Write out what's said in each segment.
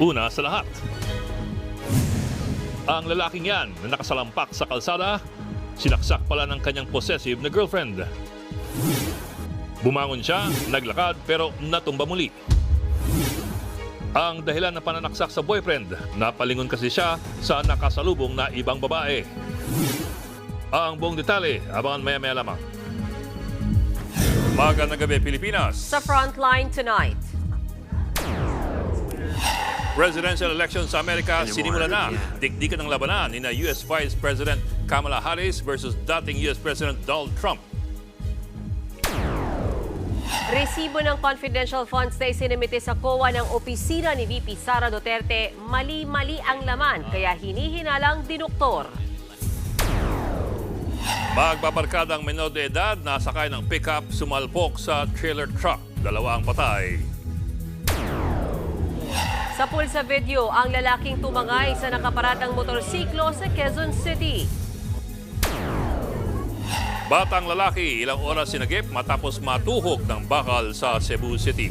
Una sa lahat, ang lalaking yan na nakasalampak sa kalsada, sinaksak pala ng kanyang possessive na girlfriend. Bumangon siya, naglakad pero natumba muli. Ang dahilan ng pananaksak sa boyfriend, napalingon kasi siya sa nakasalubong na ibang babae. Ang buong detalye, abangan maya-maya lamang. Magandang gabi, Pilipinas. Sa Frontline tonight. Presidential election sa Amerika sinimula na. Dikdikan ng labanan ni US Vice President Kamala Harris versus dating US President Donald Trump. Resibo ng confidential funds na isinimite sa COA ng opisina ni VP Sara Duterte, mali-mali ang laman kaya hinihinalang dinuktor. Magbabarkadang menor de edad na sakay ng pickup sumalpok sa trailer truck. Dalawa ang patay. Sa pulsa video, ang lalaking tumangay sa nakaparatang motorsiklo sa Quezon City. Batang lalaki, ilang oras sinagip matapos matuhog ng bakal sa Cebu City.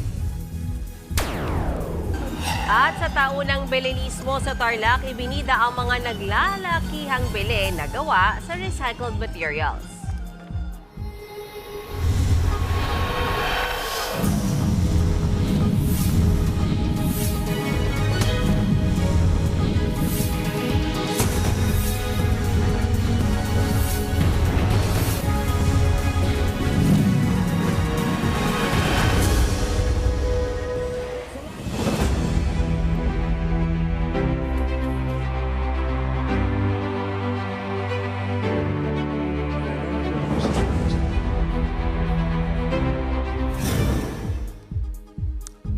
At sa taunang Belenismo sa Tarlac, ibinida ang mga naglalakihang bele na gawa sa recycled materials.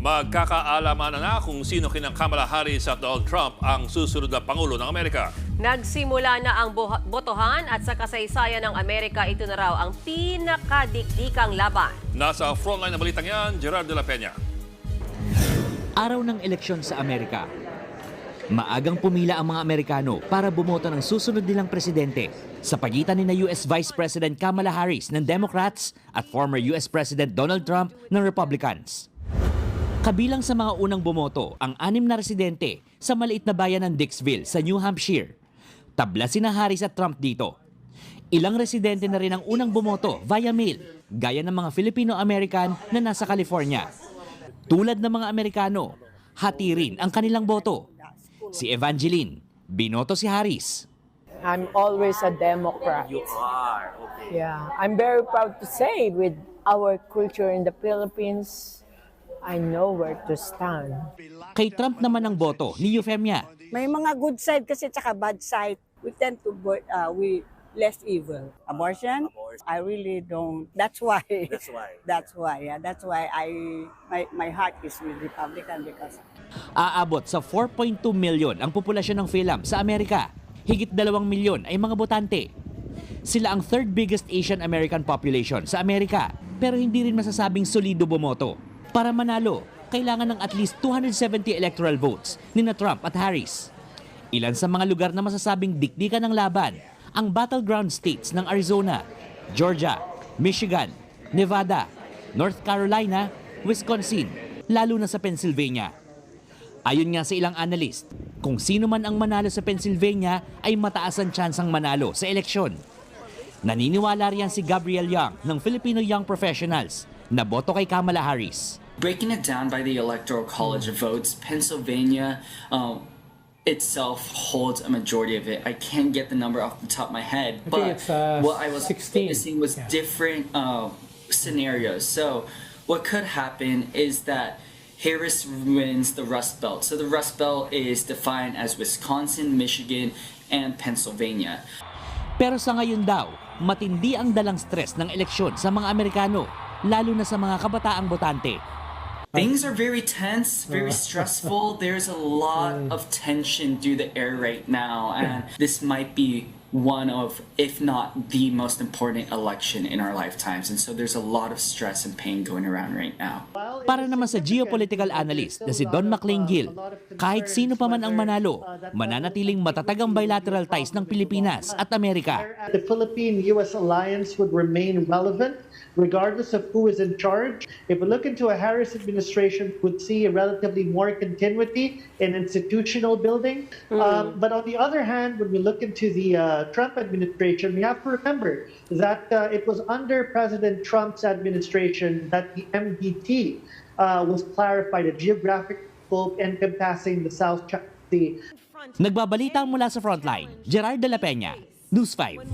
Magkakaalaman na kung sino kinang Kamala Harris at Donald Trump ang susunod na Pangulo ng Amerika. Nagsimula na ang botohan at sa kasaysayan ng Amerika, ito na raw ang pinakadikdikang laban. Nasa frontline na balitang yan, Gerard de la Peña. Araw ng eleksyon sa Amerika. Maagang pumila ang mga Amerikano para bumoto ng susunod nilang presidente sa pagitan ni US Vice President Kamala Harris ng Democrats at former US President Donald Trump ng Republicans. Kabilang sa mga unang bumoto ang 6 na residente sa maliit na bayan ng Dixville sa New Hampshire. Tabla sina Harris at Trump dito. Ilang residente na rin ang unang bumoto via mail, gaya ng mga Filipino-American na nasa California. Tulad ng mga Amerikano, hati rin ang kanilang boto. Si Evangeline, binoto si Harris. I'm always a Democrat. You are, okay. Yeah, I'm very proud to say with our culture in the Philippines, I know where to stand. Kay Trump naman ang boto ni Eufemia. May mga good side kasi tsaka bad side. We tend to we less evil. Abortion? I really don't. That's why. That's why. That's why. Yeah, that's why my heart is with Republican because Aabot sa 4.2 million ang populasyon ng Philam sa Amerika. Higit 2 milyon ay mga botante. Sila ang third biggest Asian American population sa Amerika, pero hindi rin masasabing solido bumoto. Para manalo, kailangan ng at least 270 electoral votes ni Trump at Harris. Ilan sa mga lugar na masasabing dikdikan ng laban, ang battleground states ng Arizona, Georgia, Michigan, Nevada, North Carolina, Wisconsin, lalo na sa Pennsylvania. Ayon nga sa ilang analyst, kung sino man ang manalo sa Pennsylvania ay mataas ang tsansang manalo sa eleksyon. Naniniwala riyan si Gabriel Young ng Filipino Young Professionals na boto kay Kamala Harris. Breaking it down by the Electoral College of votes, Pennsylvania itself holds a majority of it. I can't get the number off the top of my head, but what I was 16. witnessing was different scenarios. So what could happen is that Harris wins the Rust Belt. So the Rust Belt is defined as Wisconsin, Michigan, and Pennsylvania. Pero sa ngayon daw, matindi ang dalang stress ng eleksyon sa mga Amerikano, lalo na sa mga kabataang botante. Things are very tense, very stressful. There's a lot of tension through the air right now, and this might be one of, if not the most important election in our lifetimes. And so there's a lot of stress and pain going around right now. Para naman sa geopolitical analyst na si Don McLean Gill, kahit sino pa man ang manalo, mananatiling matatag ang bilateral ties ng Pilipinas at Amerika. The Philippine-U.S. alliance would remain relevant regardless of who is in charge. If we look into a Harris administration, we would see a relatively more continuity in institutional building. But on the other hand, when we look into the Trump administration, we have to remember that it was under President Trump's administration that the MDT was clarified, a geographic scope encompassing the South China Sea. Nagbabalita mula sa Frontline, Gerard de la Peña, News 5.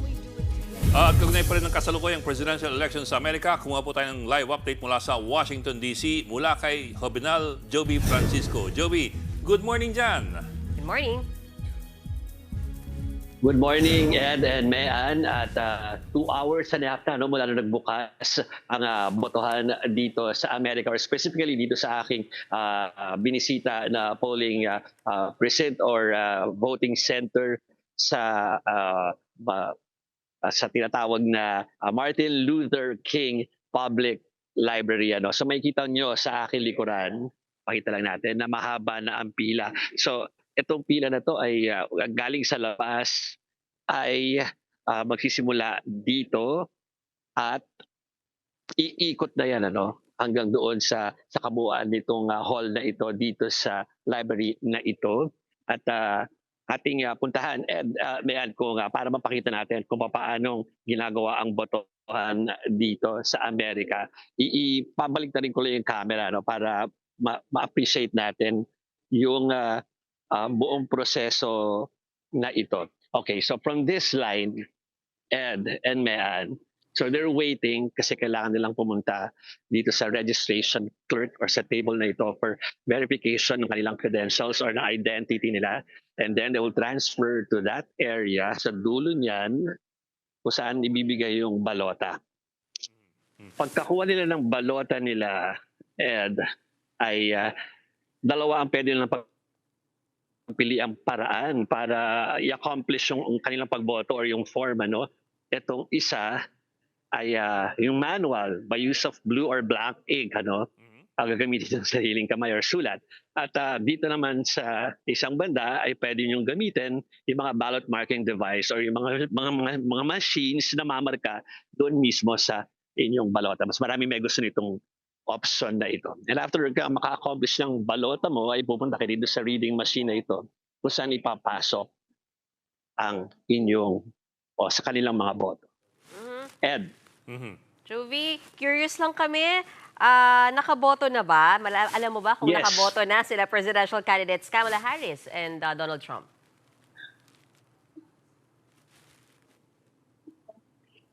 At kaugnay pa rin ng kasalukuyang presidential election sa Amerika, kumuha po tayo ng live update mula sa Washington, D.C. mula kay Jovenal Joby Francisco. Joby, good morning dyan. Good morning. Good morning, Ed and Mayan. At 2 hours and a half na mula nung nagbukas ang botohan dito sa Amerika, or specifically dito sa aking binisita na polling precinct or voting center sa tinatawag na Martin Luther King Public Library. So makikita nyo sa aking likuran, pakita lang natin na mahaba na ang pila. So itong pila na to ay galing sa labas, ay magsisimula dito at iikot na yan hanggang doon sa kabuuan nitong hall na ito dito sa library na ito. At ating puntahan, Mayan, para mapakita natin kung paano ginagawa ang botohan dito sa Amerika. Ipabalik na rin ko lang yung camera para ma-appreciate natin yung buong proseso na ito. Okay, so from this line, Ed and Mayan, so they're waiting kasi kailangan nilang pumunta dito sa registration clerk or sa table na ito for verification ng kanilang credentials or ng identity nila. And then they will transfer to that area sa dulo niyan kung saan ibibigay yung balota. Pagkakuha nila ng balota nila, Ed, ay dalawa ang pwede nilang pili ang paraan para i-accomplish yung kanilang pagboto or yung form. Itong isa ay yung manual by use of blue or black ink, ang gagamitin sa sariling kamay or sulat. At dito naman sa isang banda ay pwede niyong gamitin yung mga ballot marking device or yung mga machines na mamarka doon mismo sa inyong balota. Mas marami may gusto nitong option na ito. And after ka maka-accomplish ng balota mo, ay pupunta ka dito sa reading machine na ito kung saan ipapasok ang inyong sa kanilang mga boto. Ed. Joby, curious lang kami. Nakaboto na ba? Alam mo ba kung Yes. nakaboto na sila presidential candidates Kamala Harris and Donald Trump?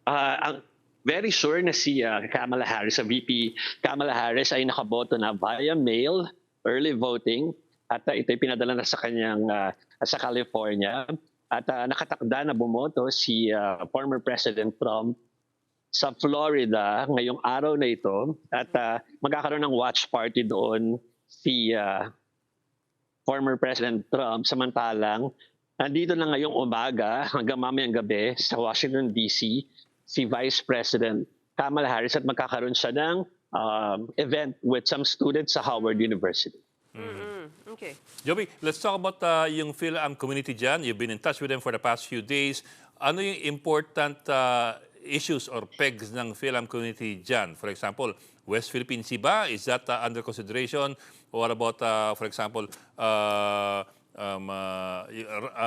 Ang very sure na si Kamala Harris, sa VP Kamala Harris ay nakaboto na via mail, early voting, at ito'y pinadala na sa kanyang sa California. At nakatakda na bumoto si former President Trump sa Florida ngayong araw na ito. At magkakaroon ng watch party doon si former President Trump. Samantalang, nandito na ngayong umaga hanggang mamayang gabi sa Washington, D.C., si Vice President Kamala Harris at magkakaroon siya ng event with some students sa Howard University. Okay. Joby, let's talk about yung Phil-Am community dyan. You've been in touch with them for the past few days. Ano yung important issues or pegs ng Phil-Am community dyan? For example, West Philippine Sea ba? Is that under consideration? Or what about, for example,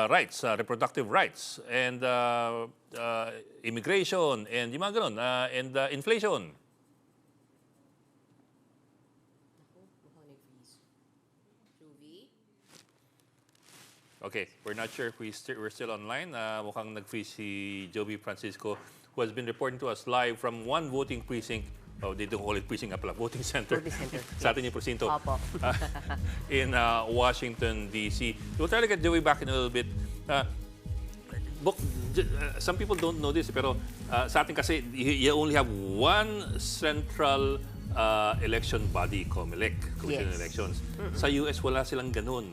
rights, reproductive rights, and immigration, and yung mga ganun, and inflation? Okay, we're not sure if we're still online. Mukhang nag-freeze si Joby Francisco, who has been reporting to us live from one voting precinct. Oh, they don't call it precinct pala, voting center. Voting center. Sa atin yung presinto. Opo. In Washington, D.C. We'll try to get Joey back in a little bit. Some people don't know this, pero sa atin kasi, you only have one central election body, COMELEC, Commission on Elections. Sa US, wala silang ganun.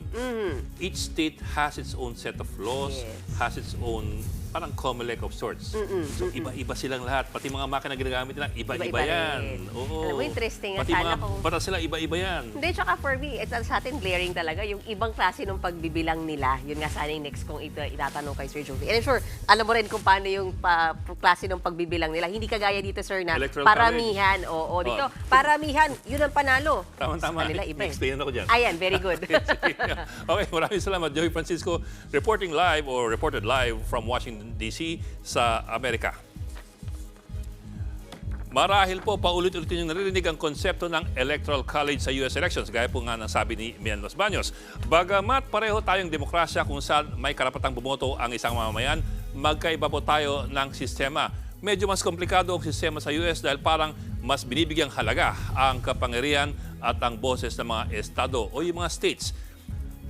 Each state has its own set of laws, has its own parang COMELEC of sorts. So iba-iba silang lahat. Pati mga makina ginagamit nila, iba-iba yan. rin. Oo. Alam mo, interesting. Pati Sana mga kung- batas sila, iba-iba yan. Hindi, tsaka for me, sa atin glaring talaga yung ibang klase ng pagbibilang nila. Yun nga sana yung next kong itatanong kay Sir Jovi. And I'm sure, alam mo rin kung paano yung klase ng pagbibilang nila. Hindi kagaya dito, sir, na Electoral paramihan. Oo, dito, paramihan, yun ang panalo. Tama-tama. Sa kanila, iba eh. Explain ako dyan. Ayan, very good. Okay, maraming salamat. Joey Francisco, reporting live or reported live from Washington, D.C. sa Amerika. Marahil po, paulit-ulit yung naririnig ang konsepto ng Electoral College sa US elections, gaya po nga ng sabi ni Mian Los Baños. Bagamat pareho tayong demokrasya kung saan may karapatang bumoto ang isang mamamayan, magkaiba po tayo ng sistema. Medyo mas komplikado ang sistema sa US dahil parang mas binibigyang halaga ang kapangyarihan at ang boses ng mga estado o yung mga states.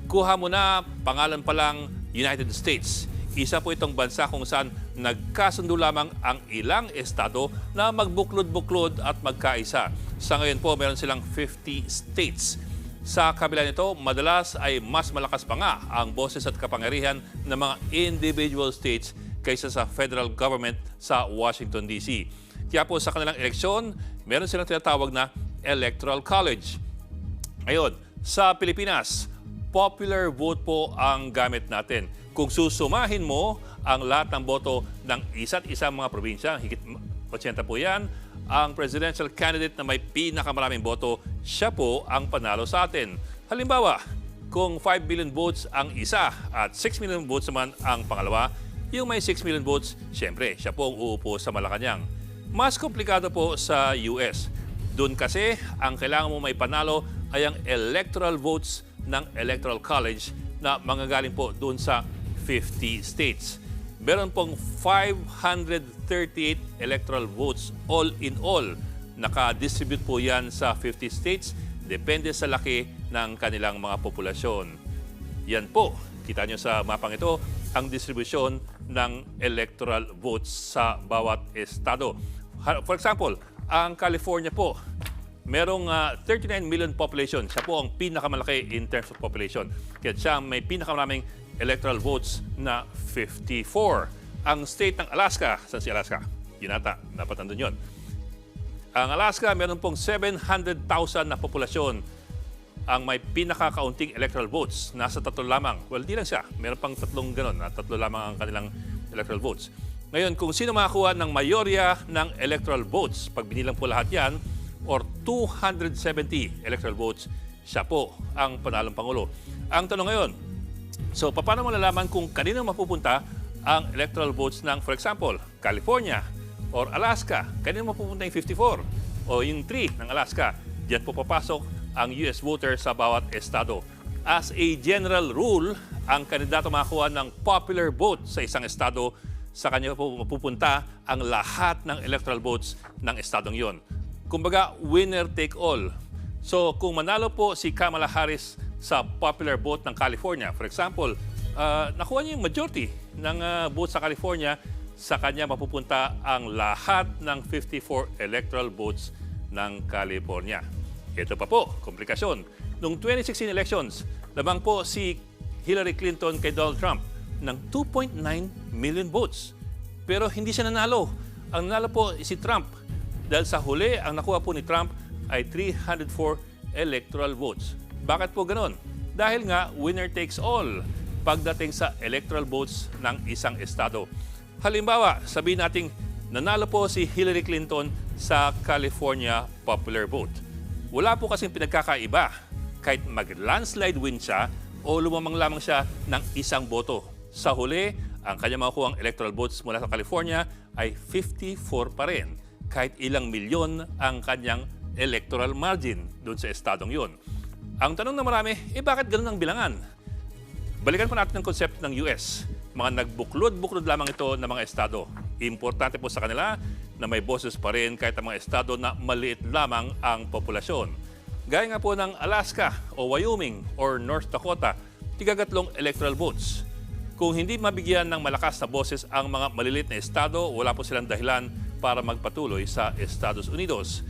Kuha mo na, pangalan pa lang, United States. Isa po itong bansa kung saan nagkasundo lamang ang ilang estado na magbuklod-buklod at magkaisa. Sa ngayon po, meron silang 50 states. Sa kabila nito, madalas ay mas malakas pa nga ang boses at kapangyarihan ng mga individual states kaysa sa federal government sa Washington, D.C. Kaya po sa kanilang eleksyon, meron silang tinatawag na Electoral College. Ngayon, sa Pilipinas, popular vote po ang gamit natin. Kung susumahin mo ang lahat ng boto ng isa't isang mga probinsya, higit 80 po yan, ang presidential candidate na may pinakamaraming boto, siya po ang panalo sa atin. Halimbawa, kung 5 billion votes ang isa at 6 million votes naman ang pangalawa, yung may 6 million votes, syempre, siya po ang uupo sa Malacanang. Mas komplikado po sa US. Doon kasi, ang kailangan mo may panalo ay ang electoral votes ng Electoral College na manggagaling po doon sa 50 states. Meron pong 538 electoral votes all in all. Naka-distribute po yan sa 50 states. Depende sa laki ng kanilang mga populasyon. Yan po, kita nyo sa mapang ito, ang distribusyon ng electoral votes sa bawat estado. For example, ang California po, merong 39 million population. Siya po ang pinakamalaki in terms of population. Kaya siya may pinakamaraming electoral votes na 54. Ang state ng Alaska, saan si Alaska? Yun ata, dapat nandun yun. Ang Alaska, meron pong 700,000 na populasyon. Ang may pinakakaunting electoral votes, nasa 3 lamang. Well, di lang siya. Meron pang 3 ganun, 3 lamang ang kanilang electoral votes. Ngayon, kung sino makakuha ng mayorya ng electoral votes, pag binilang po lahat yan, or 270 electoral votes, siya po ang panalong Pangulo. Ang tanong ngayon, so paano mo nalaman kung kanino mapupunta ang electoral votes ng, for example, California or Alaska? Kanino mapupunta yung 54 o yung 3 ng Alaska? Diyan po papasok ang US voter sa bawat estado. As a general rule, ang kandidato makakuha ng popular vote sa isang estado, sa kanya po mapupunta ang lahat ng electoral votes ng estadong yon. Kumbaga, winner take all. So, kung manalo po si Kamala Harris sa popular vote ng California, for example, nakuha niya yung majority ng vote sa California, sa kanya mapupunta ang lahat ng 54 electoral votes ng California. Ito pa po, komplikasyon. Noong 2016 elections, lamang po si Hillary Clinton kay Donald Trump ng 2.9 million votes. Pero hindi siya nanalo. Ang nanalo po si Trump. Dahil sa huli, ang nakuha po ni Trump ay 304 electoral votes. Bakit po ganon? Dahil nga, winner takes all pagdating sa electoral votes ng isang estado. Halimbawa, sabihin nating nanalo po si Hillary Clinton sa California popular vote. Wala po kasing pinagkakaiba kahit mag-landslide win siya o lumamang lamang siya ng isang boto. Sa huli, ang kanya makukuha ang electoral votes mula sa California ay 54 pa rin, kahit ilang milyon ang kanyang electoral margin doon sa estadong yun. Ang tanong na marami, bakit ganun ang bilangan? Balikan po natin ang concept ng US. Mga nagbuklod-buklod lamang ito ng mga estado. Importante po sa kanila na may boses pa rin kahit ang mga estado na maliit lamang ang populasyon. Gaya nga po ng Alaska o Wyoming or North Dakota, 3 electoral votes. Kung hindi mabigyan ng malakas na boses ang mga maliliit na estado, wala po silang dahilan para magpatuloy sa Estados Unidos.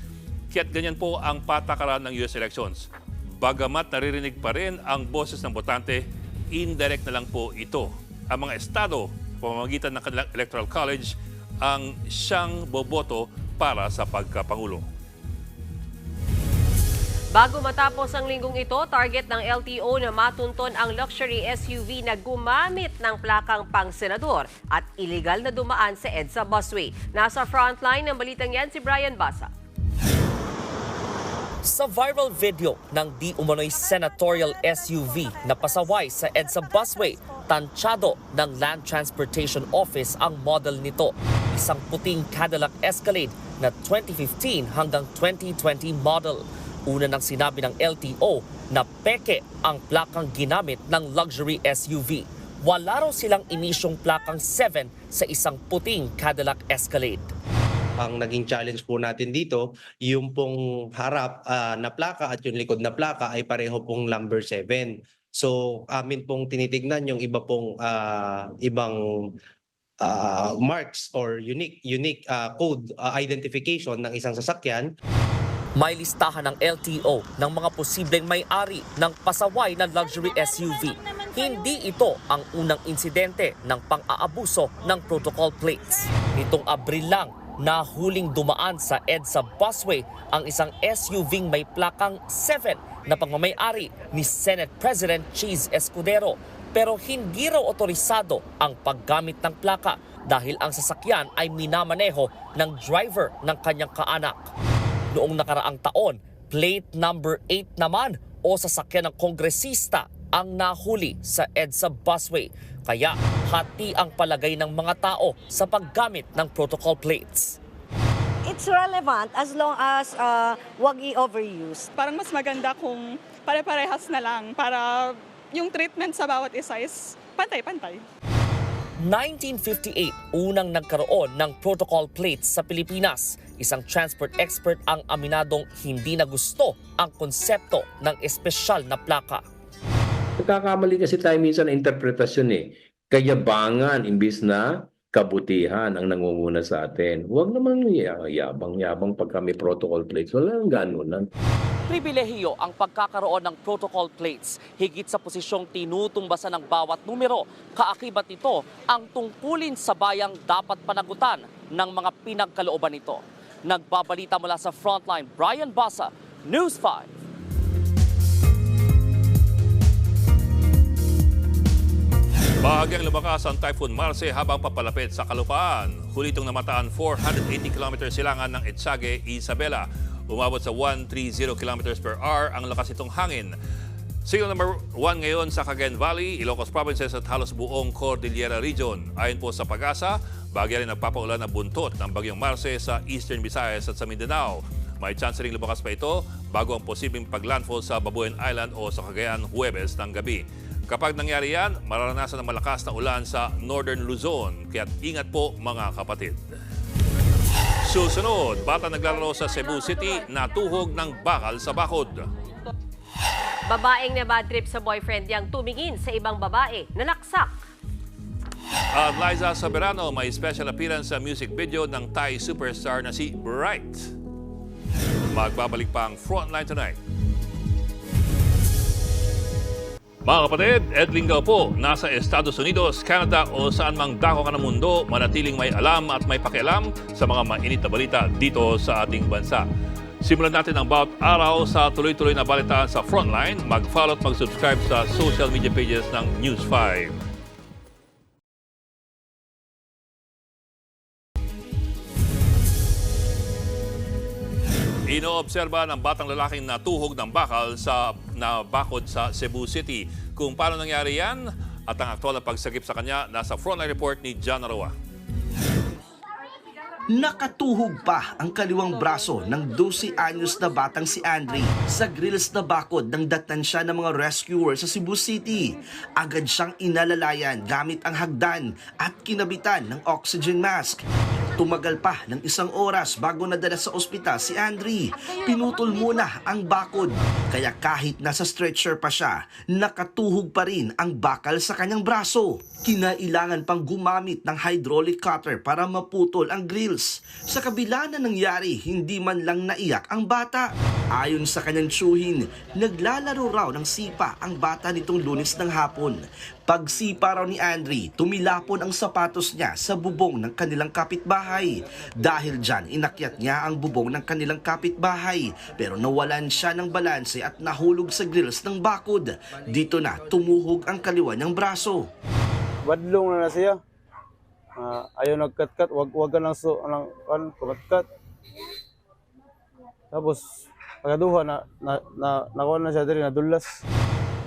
Kaya't ganyan po ang patakaran ng US elections. Bagamat naririnig pa rin ang boses ng botante, indirect na lang po ito. Ang mga estado pamamagitan ng kanilang Electoral College ang siyang boboto para sa pagkapangulo. Bago matapos ang linggong ito, target ng LTO na matunton ang luxury SUV na gumamit ng plakang pang-senador at iligal na dumaan sa EDSA busway. Nasa frontline ng balitang yan si Brian Basa. Sa viral video ng di umano'y senatorial SUV na pasaway sa EDSA busway, tansyado ng Land Transportation Office ang model nito. Isang puting Cadillac Escalade na 2015 hanggang 2020 model. Una nang sinabi ng LTO na peke ang plakang ginamit ng luxury SUV. Wala raw silang inisyong plakang 7 sa isang puting Cadillac Escalade. Ang naging challenge po natin dito, yung pong harap na plaka at yung likod na plaka ay pareho pong number 7. So amin pong tinitignan yung iba pong ibang marks or unique code identification ng isang sasakyan. May listahan ng LTO ng mga posibleng may-ari ng pasaway na luxury SUV. Hindi ito ang unang insidente ng pang-aabuso ng protocol plates. Nitong Abril lang, nahuling dumaan sa EDSA busway ang isang SUV may plakang 7 na pagmamay-ari ni Senate President Cheese Escudero. Pero hindi raw otorisado ang paggamit ng plaka dahil ang sasakyan ay minamaneho ng driver ng kanyang kaanak. Noong nakaraang taon, plate number 8 naman o sasakyan ng kongresista ang nahuli sa EDSA busway. Kaya hati ang palagay ng mga tao sa paggamit ng protocol plates. It's relevant as long as wag i-overuse. Parang mas maganda kung pare-parehas na lang para yung treatment sa bawat isa is pantay-pantay. 1958, unang nagkaroon ng protocol plates sa Pilipinas. Isang transport expert ang aminadong hindi na gusto ang konsepto ng espesyal na plaka. Nagkakamali kasi tayo minsan ng interpretasyon eh. Kayabangan imbis na kabutihan ang nangunguna sa atin. Huwag naman yabang-yabang pagka may protocol plates. Wala nang ganunan. Pribilehiyo ang pagkakaroon ng protocol plates. Higit sa posisyong tinutumbasan ng bawat numero, kaakibat nito ang tungkulin sa bayang dapat panagutan ng mga pinagkalooban nito. Nagbabalita mula sa Frontline, Brian Basa, News 5. Bahagyang lumakas ang Typhoon Marce habang papalapit sa kalupaan. Huli itong namataan 480 km silangan ng Etsage, Isabela. Umabot sa 130 km per hour ang lakas itong hangin. Signal number 1 ngayon sa Cagayan Valley, Ilocos Provinces at halos buong Cordillera Region. Ayon po sa Pag-asa, bahagya rin nagpapaulan na buntot ng bagyong Marce sa Eastern Visayas at sa Mindanao. May chance ring lumakas pa ito bago ang posibleng paglandfall sa Babuyan Island o sa Cagayan Huwebes ng gabi. Kapag nangyari yan, mararanasan ng malakas na ulan sa Northern Luzon. Kaya't ingat po mga kapatid. Susunod, bata naglalaro sa Cebu City, natuhog ng bakal sa bakod. Babaeng na bad trip sa boyfriend niyang tumingin sa ibang babae na naksak. At Liza Soberano may special appearance sa music video ng Thai superstar na si Bright. Magbabalik pa ang Frontline tonight. Mga kapatid, Ed Lingaw po, nasa Estados Unidos, Canada o saan mang dako ka ng mundo, manatiling may alam at may pakialam sa mga mainit na balita dito sa ating bansa. Simulan natin ang bawat araw sa tuloy-tuloy na balitaan sa Frontline. Mag-follow at mag-subscribe sa social media pages ng News 5. Inoobserba ng batang lalaking natuhog ng bakal sa bakod sa Cebu City. Kung paano nangyari yan at ang aktual na pagsagip sa kanya, nasa Frontline Report ni John Arawa. Nakatuhog pa ang kaliwang braso ng 12 anyos na batang si Andre sa grills na bakod ng datansya ng mga rescuer sa Cebu City. Agad siyang inalalayan gamit ang hagdan at kinabitan ng oxygen mask. Tumagal pa ng 1 oras bago nadala sa ospital si Andre. Pinutol muna ang bakod. Kaya kahit nasa stretcher pa siya, nakatuhog pa rin ang bakal sa kanyang braso. Kinailangan pang gumamit ng hydraulic cutter para maputol ang grills. Sa kabila na nangyari, hindi man lang naiyak ang bata. Ayon sa kanyang tsuhin, naglalaro raw ng sipa ang bata nitong Lunes ng hapon. Pagsipa raw ni Andre, tumilapon ang sapatos niya sa bubong ng kanilang kapitbahay. Dahil dyan, inakyat niya ang bubong ng kanilang kapitbahay. Pero nawalan siya ng balanse at nahulog sa grills ng bakod. Dito na tumuhog ang kaliwa niyang braso. Badlong na siya. Ayaw nagkat-kat, wag ka lang kumat-kat. Tapos, pagkaduha nakuha na siya diri, nadulas.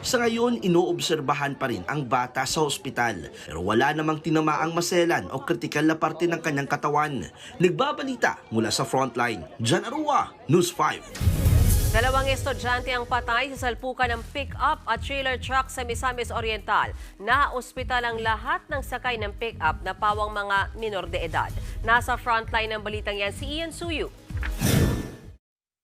Sa ngayon, inoobserbahan pa rin ang bata sa ospital. Pero wala namang tinamaang maselan o kritikal na parte ng kanyang katawan. Nagbabalita mula sa frontline. Jan Arua, News 5. 2 estudyante ang patay sa salpukan ng pick-up at trailer truck sa Misamis Oriental. Na-ospital ang lahat ng sakay ng pick-up na pawang mga minor de edad. Nasa frontline ng balitang yan si Ian Suyu.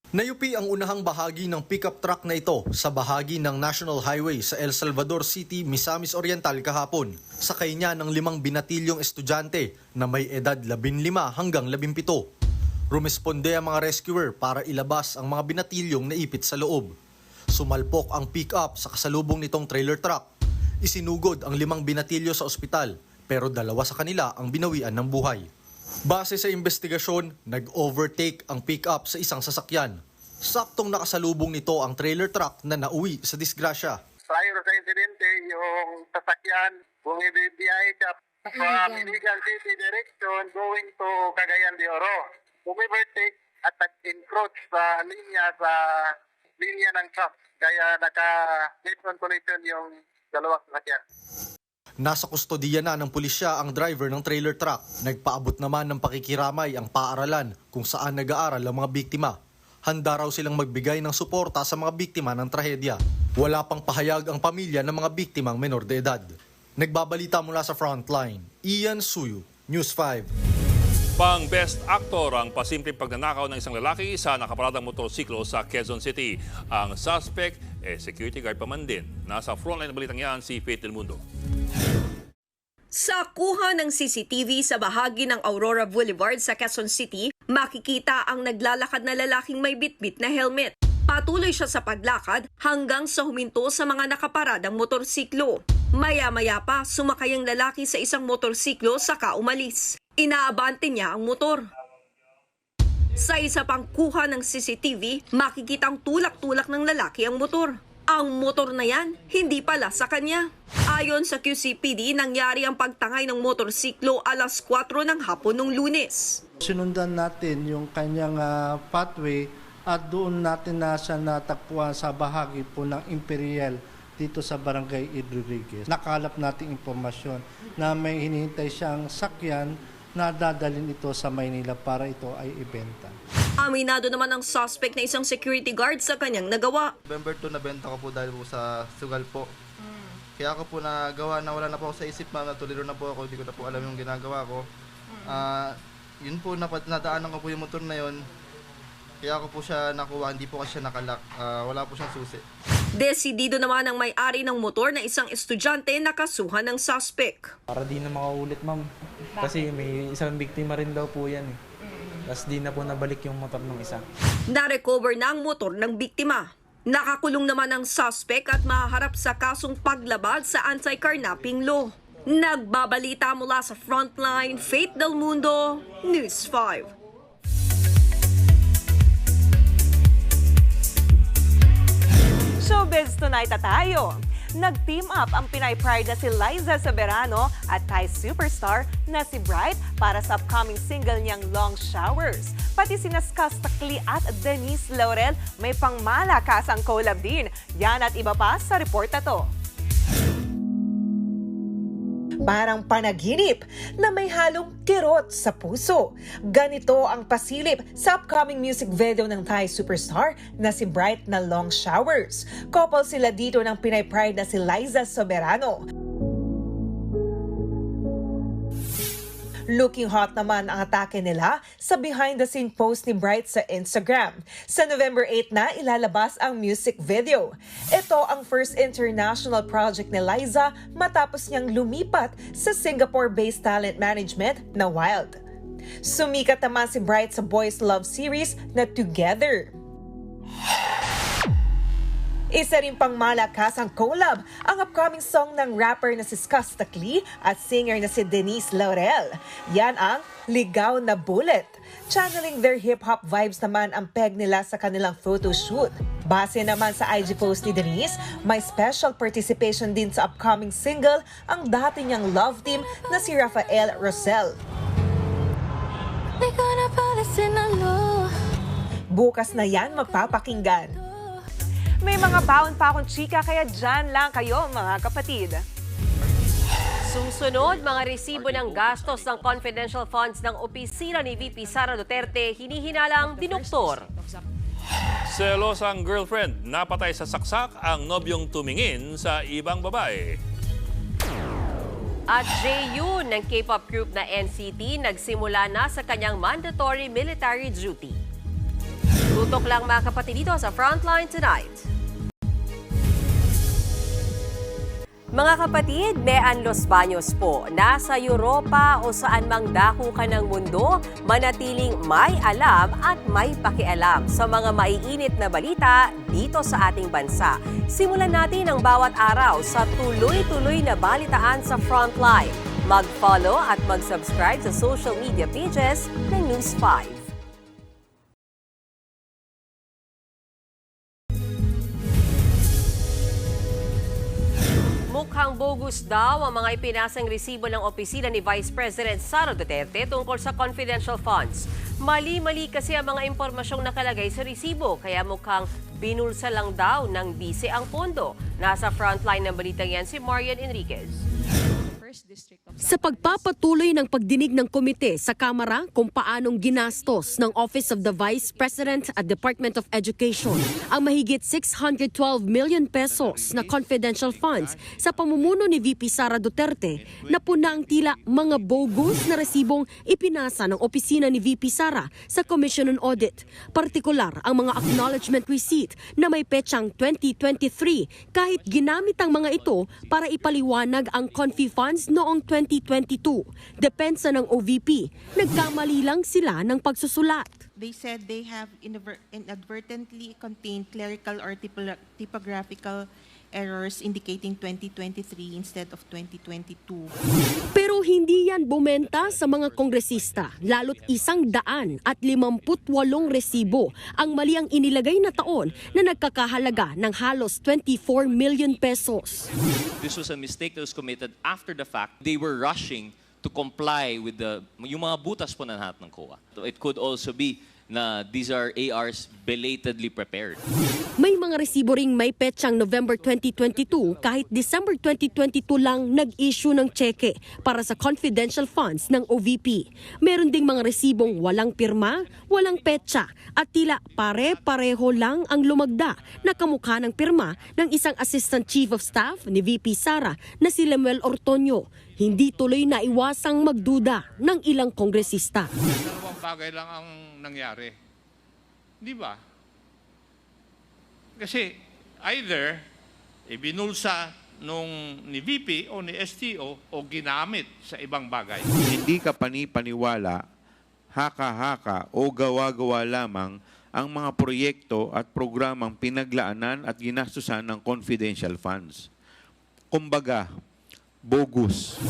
Nayupi ang unahang bahagi ng pickup truck na ito sa bahagi ng National Highway sa El Salvador City, Misamis Oriental kahapon. Sakay niya ng 5 binatilyong estudyante na may edad 15 hanggang 17. Rumesponde ang mga rescuer para ilabas ang mga binatilyong naipit sa loob. Sumalpok ang pick-up sa kasalubong nitong trailer truck. Isinugod ang 5 binatilyo sa ospital pero 2 sa kanila ang binawian ng buhay. Base sa investigasyon, nag-overtake ang pick-up sa isang sasakyan. Saktong nakasalubong nito ang trailer truck na nauwi sa disgrasya. Prior sa insidente, yung sasakyan, kung ibibiyahe ka from Iligan City direction going to Cagayan de Oro, umivertake at nag-encroach sa linya ng truck. Kaya naka-head-on collision yung dalawang sasakyan. Nasa kustodiya na ng pulisya ang driver ng trailer truck. Nagpaabot naman ng pakikiramay ang paaralan kung saan nag-aaral ang mga biktima. Handa raw silang magbigay ng suporta sa mga biktima ng trahedya. Wala pang pahayag ang pamilya ng mga biktimang menor de edad. Nagbabalita mula sa frontline, Ian Suyu, News 5. Pang Best Actor ang pasimpleng pagnanakaw ng isang lalaki sa nakaparadang motorsiklo sa Quezon City. Ang suspect, security guard pa man din. Nasa frontline ng balitang yan si Faith Del Mundo. Sa kuha ng CCTV sa bahagi ng Aurora Boulevard sa Quezon City, makikita ang naglalakad na lalaking may bitbit na helmet. Patuloy siya sa paglakad hanggang sa huminto sa mga nakaparadang motorsiklo. Maya-maya pa, sumakay ang lalaki sa isang motorsiklo saka umalis. Inaabante niya ang motor. Sa isa pang kuha ng CCTV, makikitang tulak-tulak ng lalaki ang motor. Ang motor na yan, hindi pala sa kanya. Ayon sa QCPD, nangyari ang pagtangay ng motorsiklo alas 4 ng hapon ng Lunes. Sinundan natin yung kanyang pathway at doon natin siya natagpuan sa bahagi po ng Imperial dito sa Barangay Rodriguez. Nakalap natin impormasyon na may hinihintay siyang sakyan na dadalhin ito sa Maynila para ito ay ibenta. Aminado naman ang suspect na isang security guard sa kanyang nagawa. November 2 nabenta ko po dahil po sa sugal po. Kaya ako po nagawa na wala na po ako sa isip, ma'am, natuliro na po ako, hindi ko na po alam yung ginagawa ko. Yun po, nadaanan ko po yung motor na yun. Kaya ako po siya nakuha, hindi po kasi siya nakalak. Wala po siyang susi. Desidido naman ang may-ari ng motor na isang estudyante na kasuhan ng suspect. Para di na makaulit, ma'am. Kasi may isang biktima rin daw po yan. Tapos di na po nabalik yung motor ng isa. Na-recover na ang motor ng biktima. Nakakulong naman ang suspect at mahaharap sa kasong paglabag sa anti-carnapping law. Nagbabalita mula sa frontline, Faith Del Mundo, News 5. Showbiz Tonight na tayo. Nag-team up ang Pinay Pride na si Liza Soberano at Thai superstar na si Bright para sa upcoming single niyang Long Showers. Pati sina Skaz Takli at Denise Laurel may pangmalakasang collab din. Yan at iba pa sa report na to. Parang panaginip na may halong kirot sa puso. Ganito ang pasilip sa upcoming music video ng Thai superstar na si Bright na Long Showers. Couple sila dito ng Pinay Pride na si Liza Soberano. Looking hot naman ang atake nila sa behind-the-scene post ni Bright sa Instagram. Sa November 8 na ilalabas ang music video. Ito ang first international project ni Liza matapos niyang lumipat sa Singapore-based talent management na Wild. Sumikat naman si Bright sa boys love series na Together. Isa rin pang malakas ang collab ang upcoming song ng rapper na si Skaz Takli at singer na si Denise Laurel. Yan ang Ligaw na Bullet. Channeling their hip-hop vibes naman ang peg nila sa kanilang photoshoot. Base naman sa IG post ni Denise, may special participation din sa upcoming single ang dati niyang love team na si Rafael Rosel. Bukas na yan magpapakinggan. May mga baon pa akong chika kaya dyan lang kayo mga kapatid. Susunod, mga resibo ng gastos ng confidential funds ng opisina ni VP Sara Duterte hinihinalang dinuktor. Selos ang girlfriend, napatay sa saksak ang nobyong tumingin sa ibang babae. At Jaeyoon ng K-pop group na NCT nagsimula na sa kanyang mandatory military duty. Tutok lang mga kapatid dito sa Frontline Tonight. Mga kapatid, Mean Los Baños po. Nasa Europa o saan mang dako ka ng mundo, manatiling may alam at may pakialam sa mga maiinit na balita dito sa ating bansa. Simulan natin ang bawat araw sa tuloy-tuloy na balitaan sa Frontline. Mag-follow at mag-subscribe sa social media pages ng News 5. Mukhang bogus daw ang mga ipinasang resibo ng opisina ni Vice President Sara Duterte tungkol sa confidential funds. Mali-mali kasi ang mga impormasyong nakalagay sa resibo, kaya mukhang binulsa lang daw ng bise ang pondo. Nasa frontline ng balitang yan si Marian Enriquez. Sa pagpapatuloy ng pagdinig ng komite sa Kamara kung paanong ginastos ng Office of the Vice President at Department of Education ang mahigit 612 million pesos na confidential funds sa pamumuno ni VP Sara Duterte, napuna ang tila mga bogus na resibong ipinasa ng opisina ni VP Sara sa Commission on Audit. Partikular ang mga acknowledgement receipt na may petsang 2023 kahit ginamit ang mga ito para ipaliwanag ang confi funds noong 2022. Depensa ng OVP, nagkamali lang sila ng pagsusulat. They said they have inadvertently contained clerical or typographical errors indicating 2023 instead of 2022. Pero hindi yan bumenta sa mga kongresista, lalo't 158 resibo ang mali ang inilagay na taon na nagkakahalaga ng halos 24 million pesos. This was a mistake that was committed after the fact. They were rushing to comply with yung mga butas po na lahat ng COA. So it could also be na these are ARs belatedly prepared. May mga resibo ring may petsang November 2022 kahit December 2022 lang nag-issue ng tseke para sa confidential funds ng OVP. Meron ding mga resibong walang pirma, walang petsa at tila pare-pareho lang ang lumagda na kamukha ng pirma ng isang Assistant Chief of Staff ni VP Sara na si Lemuel Ortonio. Hindi tuloy na iwasang magduda ng ilang kongresista. Dalawang bagay lang ang nangyari. Di ba? Kasi either ibinulsa nung ni VP o ni STO o ginamit sa ibang bagay. Hindi ka paniwala, haka-haka o gawa-gawa lamang ang mga proyekto at programang pinaglaanan at ginastusan ng confidential funds. Kumbaga, bogus.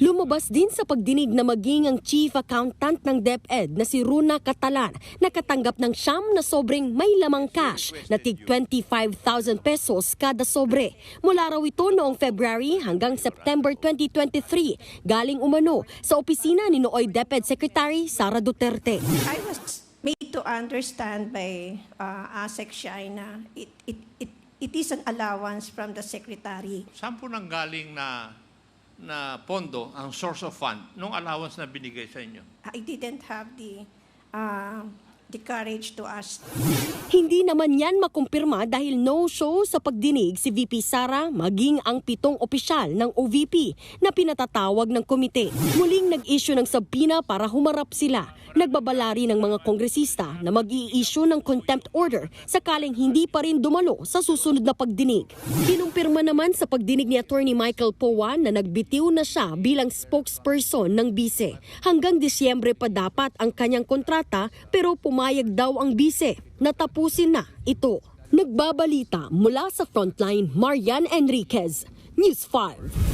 Lumabas din sa pagdinig na maging ang chief accountant ng DepEd na si Runa Catalan nakatanggap ng siyam na sobreng may lamang cash na tig 25,000 pesos kada sobre. Mula raw ito noong February hanggang September 2023, galing umano sa opisina ni nooy DepEd Secretary Sara Duterte. I was made to understand by ASEC Shai na it is an allowance from the Secretary. Saan po nang galing na pondo ang source of fund nung allowance na binigay sa inyo? I didn't have the courage to ask. Hindi naman yan makumpirma dahil no-show sa pagdinig si VP Sara maging ang 7 opisyal ng OVP na pinatatawag ng komite. Muling nag-issue ng subpoena para humarap sila. Nagbabala rin ng mga kongresista na mag-i-issue ng contempt order sakaling hindi pa rin dumalo sa susunod na pagdinig. Kinumpirma naman sa pagdinig ni Attorney Michael Poa na nagbitiw na siya bilang spokesperson ng bise. Hanggang Disyembre pa dapat ang kanyang kontrata pero pumayag daw ang bise. Natapusin na ito. Nagbabalita mula sa Frontline, Marian Enriquez, News 5.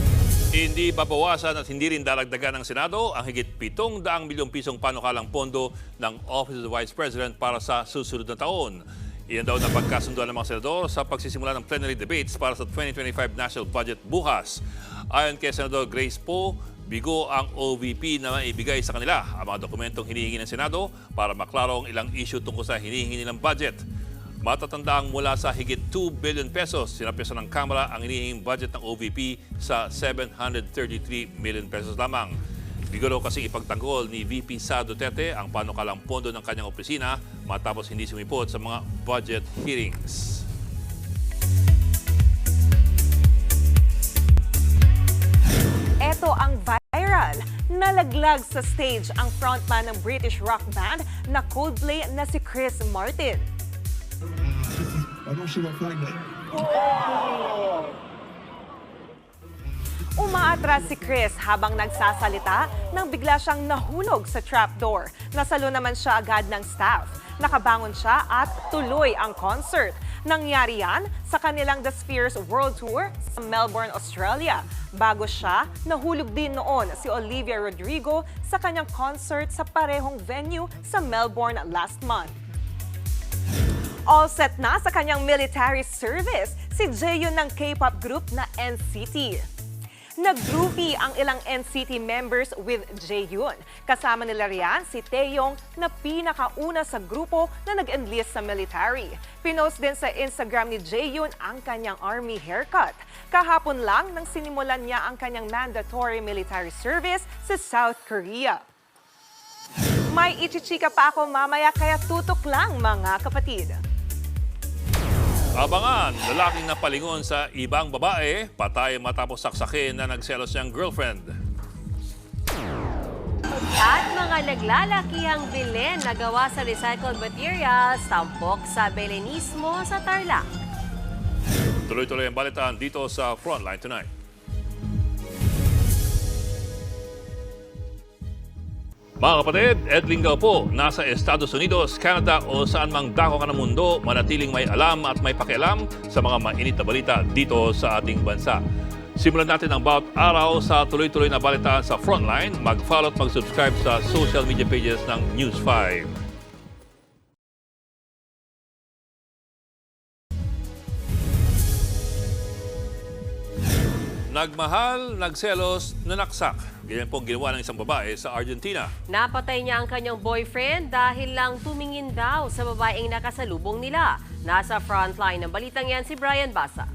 Hindi babawasan at hindi rin dalagdagan ng Senado ang higit 700 milyong pisong panukalang pondo ng Office of the Vice President para sa susunod na taon. Iyan daw na pagkasunduan ng mga senador sa pagsisimula ng plenary debates para sa 2025 national budget bukas. Ayon kay Senador Grace Poe, bigo ang OVP na maibigay sa kanila ang mga dokumentong hinihingi ng Senado para maklaro ang ilang issue tungkol sa hinihingi nilang budget. Matatandang mula sa higit 2 billion pesos, sinapyasan ng Kamara ang hinihinging budget ng OVP sa 733 million pesos lamang. Biguro kasi ipagtanggol ni VP Sara Duterte ang panukalang pondo ng kanyang opisina matapos hindi sumipot sa mga budget hearings. Ito ang viral. Nalaglag sa stage ang frontman ng British rock band na Coldplay na si Chris Martin. Umaatras si Chris habang nagsasalita nang bigla siyang nahulog sa trapdoor. Nasalo naman siya agad ng staff. Nakabangon siya at tuloy ang concert. Nangyari yan sa kanilang The Spheres World Tour sa Melbourne, Australia. Bago siya, nahulog din noon si Olivia Rodrigo sa kanyang concert sa parehong venue sa Melbourne last month. All set na sa kanyang military service si Jaehyun ng K-pop group na NCT. Nag-groupie ang ilang NCT members with Jaehyun. Kasama nila riyan si Taeyong na pinakauna sa grupo na nag-enlist sa military. Pinost din sa Instagram ni Jaehyun ang kanyang army haircut. Kahapon lang nang sinimulan niya ang kanyang mandatory military service sa South Korea. May ichichika pa ako mamaya kaya tutok lang mga kapatid. Abangan, lalaking napalingon sa ibang babae, patay matapos saksakin na nagselos niyang girlfriend. At mga naglalakihang bilin na gawa sa recycled materials, tampok sa Belenismo sa Tarlac. Tuloy-tuloy ang balitaan dito sa Frontline Tonight. Mga kapatid, Ed Lingaw po, nasa Estados Unidos, Canada o saan mang dako ka ng mundo, manatiling may alam at may pakialam sa mga mainit na balita dito sa ating bansa. Simulan natin ang bawat araw sa tuloy-tuloy na balitaan sa Frontline. Mag-follow at mag-subscribe sa social media pages ng News 5. Nagmahal, nagselos, nanaksak. Ganyan po ang ginawa ng isang babae sa Argentina. Napatay niya ang kanyang boyfriend dahil lang tumingin daw sa babaeng nakasalubong nila. Nasa frontline ng balitang yan si Brian Basa.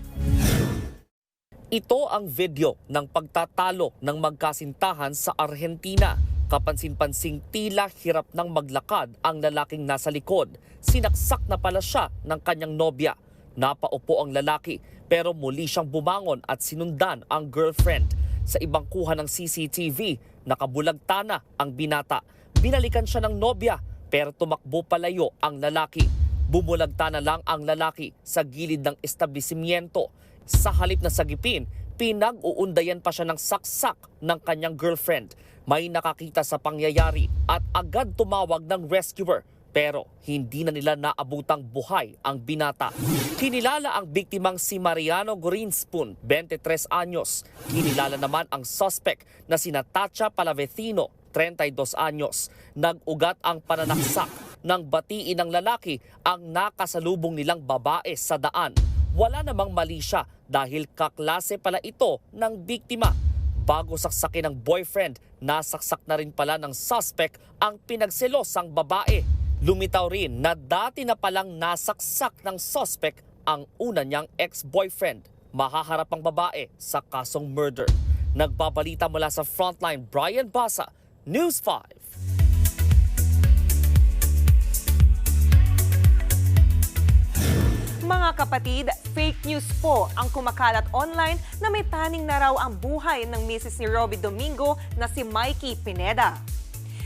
Ito ang video ng pagtatalo ng magkasintahan sa Argentina. Kapansin-pansing tila hirap ng maglakad ang lalaking nasa likod. Sinaksak na pala siya ng kanyang nobya. Napaupo ang lalaki pero muli siyang bumangon at sinundan ang girlfriend. Sa ibang kuha ng CCTV, nakabulagta na ang binata. Binalikan siya ng nobya pero tumakbo palayo ang lalaki. Bumulagta na lang ang lalaki sa gilid ng establishmento. Sa halip na sagipin, pinag-uundayan pa siya ng saksak ng kanyang girlfriend. May nakakita sa pangyayari at agad tumawag ng rescuer. Pero hindi na nila naabutang buhay ang binata. Kinilala ang biktimang si Mariano Grinspoon, 23 anyos. Kinilala naman ang suspect na si Natacha Palavecino, 32 anyos. Nag-ugat ang pananaksak nang batiin ng lalaki ang nakasalubong nilang babae sa daan. Wala namang mali siya dahil kaklase pala ito ng biktima. Bago saksakin ng boyfriend, nasaksak na rin pala ng suspect ang pinagselosang babae. Lumitaw rin na dati na palang nasaksak ng suspect ang una niyang ex-boyfriend. Mahaharap ang babae sa kasong murder. Nagbabalita mula sa Frontline, Brian Basa, News 5. Mga kapatid, fake news po ang kumakalat online na may taning na raw ang buhay ng misis ni Robby Domingo na si Mikey Pineda.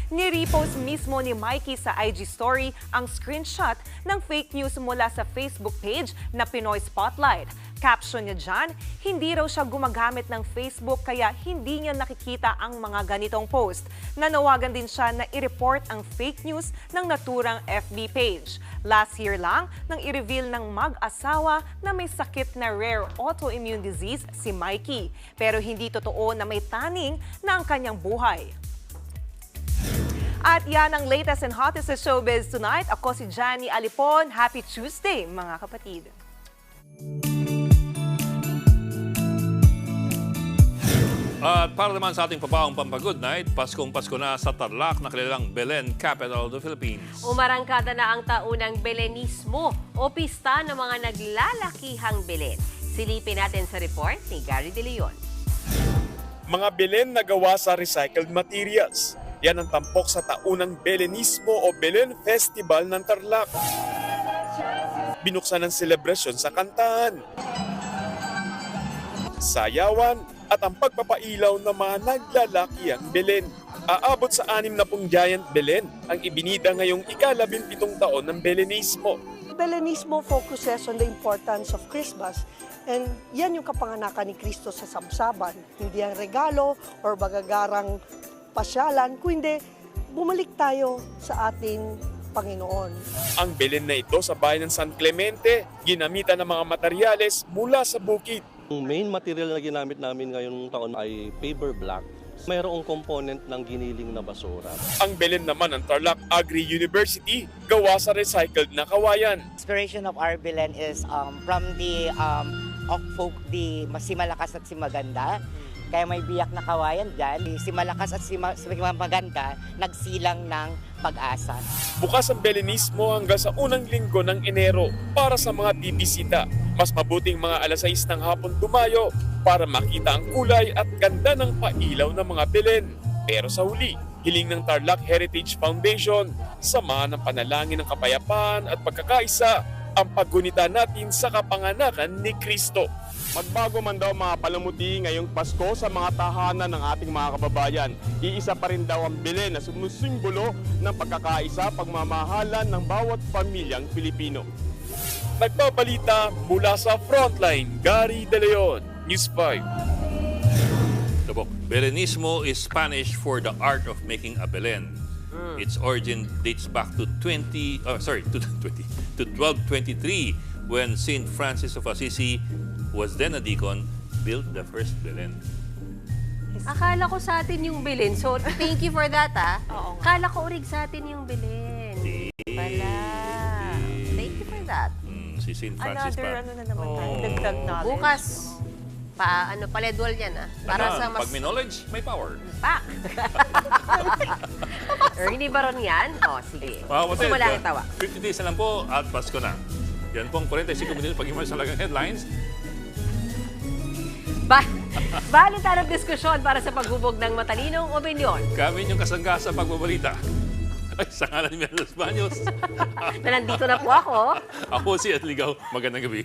Ni-repost mismo ni Mikey sa IG story ang screenshot ng fake news mula sa Facebook page na Pinoy Spotlight. Caption niya dyan, hindi raw siya gumagamit ng Facebook kaya hindi niya nakikita ang mga ganitong post. Nanawagan din siya na i-report ang fake news ng naturang FB page. Last year lang, nang i-reveal ng mag-asawa na may sakit na rare autoimmune disease si Mikey. Pero hindi totoo na may taning na ang kanyang buhay. At yan ang latest and hottest sa showbiz tonight. Ako si Johnny Alipon. Happy Tuesday, mga kapatid. At para naman sa ating pabaong pampagood night, Paskong Pasko na sa Tarlac na kilalang Belen, capital of the Philippines. Umarangkada na ang taunang Belenismo o pista ng mga naglalakihang Belen. Silipin natin sa report ni Gary De Leon. Mga Belen na gawa sa recycled materials. Yan ang tampok sa taunang Belenismo o Belen Festival ng Tarlac. Binuksan ang selebrasyon sa kantahan, sayawan at ang pagpapailaw ng mga naglalakihang Belen. Aabot sa 60 giant Belen ang ibinida ngayong ika-17 taon ng Belenismo. Belenismo focuses on the importance of Christmas. And yan yung kapanganakan ni Kristo sa sabsaban. Hindi ang regalo or bagagarang pasyalan, kundi bumalik tayo sa ating Panginoon. Ang Belen na ito sa bayan ng San Clemente, ginamitan ng mga materyales mula sa bukid. Ang main material na ginamit namin ngayong taon ay paper black. Mayroong component ng giniling na basura. Ang Belen naman ng Tarlac Agri University, gawa sa recycled na kawayan. Inspiration of our Belen is from the folk, si Malakas at si Maganda. Kaya may biyak na kawayan dyan. Si Malakas at si Maganda nagsilang ng pag-asa. Bukas ang Belenismo hanggang sa unang linggo ng Enero para sa mga bibisita. Mas mabuting mga 6:00 ng hapon dumayo para makita ang kulay at ganda ng pailaw ng mga Belen. Pero sa huli, hiling ng Tarlac Heritage Foundation, samahan ng panalangin ng kapayapaan at pagkakaisa ang paggunita natin sa kapanganakan ni Kristo. Magbago man daw mga palamuti ngayong Pasko sa mga tahanan ng ating mga kababayan, iisa pa rin daw ang Belen na sumusimbolo ng pagkakaisa, pagmamahalan ng bawat pamilyang Pilipino. Nagbabalita mula sa Frontline, Gary De Leon, News 5. Belenismo is Spanish for the art of making a Belen. Its origin dates back to 1223 when Saint Francis of Assisi was then a deacon, built the first Belen. Akala ko sa atin yung Belen. So, thank you for that, ah. Akala ko urig sa atin yung Belen. Pala. Thank you for that. Si Saint Francis pa. Another, na naman tayo. Dagdag knowledge. Bukas, paledwal yan, ah. Para sa mas... Pag may knowledge, may power. Pak! Ernie Baron yan? O, sige. Gusto mo lang itawa. 50 days na lang po at Pasko na. Yan pong 45 minutos pag-imal sa lagang headlines. Bali tayo ng diskusyon para sa paghubog ng matalinong opinyon. Kami yung kasangga sa pagbabalita. Ay, sa ngalan ni Melos Baños. Na nandito na po ako. Ako si Atligaw. Magandang gabi.